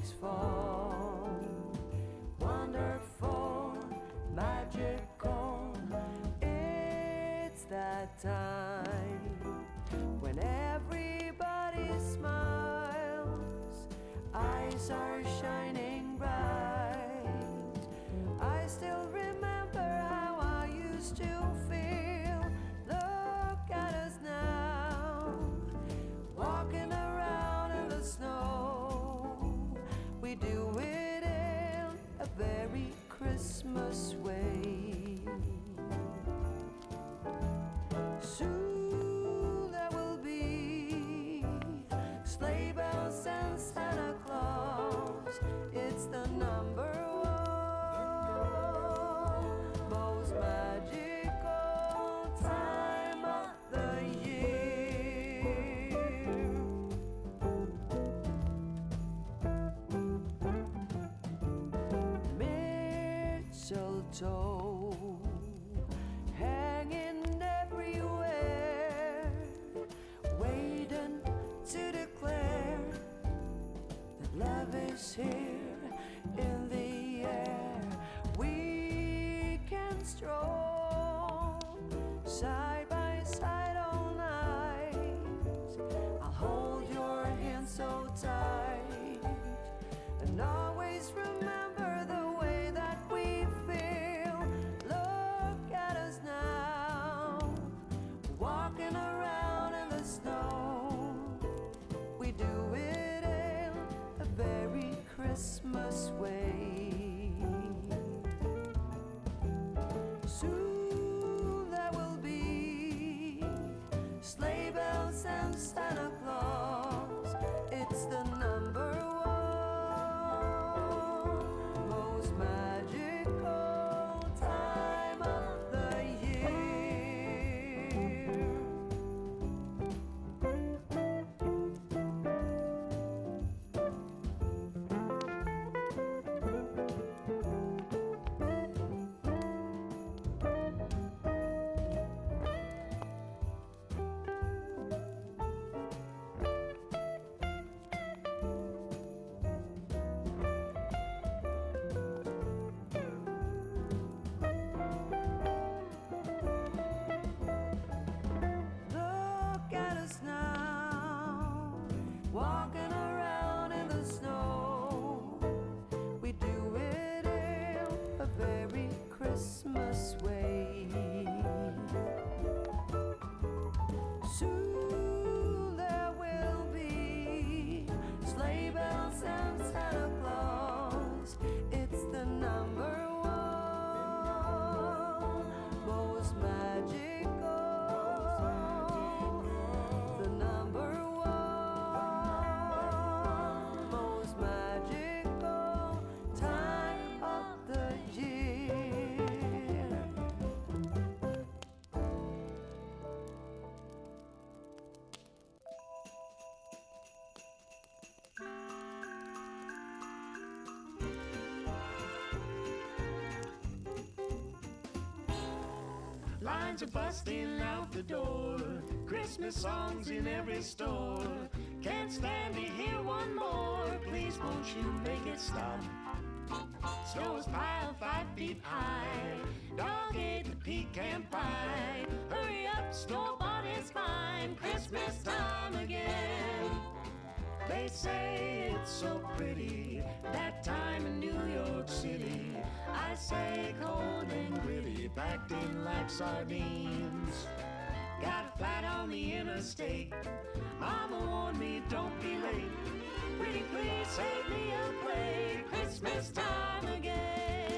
snowflakes fall. Wonderful, magical, it's that time when everybody smiles, eyes are shining bright. I still remember how I used to feel. Look at us now, walking around in the snow. We do it in a very Christmas way. Soon there will be sleigh bells and Santa Claus. It's the number one most magical time of the year. Mistletoe hanging everywhere, waiting to declare that love is here in the air. We can stroll side by side all night. I'll hold your hand so tight and always remember the way that we feel. Look at us now, walking around in the snow. We do it in a very Christmas way. Soon there will be sleigh bells and Santa Claus. It's the number one most magical time of the year. Look at us now, walking around in the snow. We do it in a very Christmas way. Soon there will be sleigh bells and Santa Claus. It's the number one most magical, the number one most magical time of the year. Lines are busting out the door, Christmas songs in every store. Can't stand to hear one more, please won't you make it stop. Snow is piled 5 feet high, dog ate the pecan pie. Hurry up, store-bought is fine, Christmas time again. They say it's so pretty, that time in New York City. I say cold and gritty, packed in like sardines. Got a flat on the interstate, Mama warned me don't be late. Pretty please save me a plate, Christmas time again.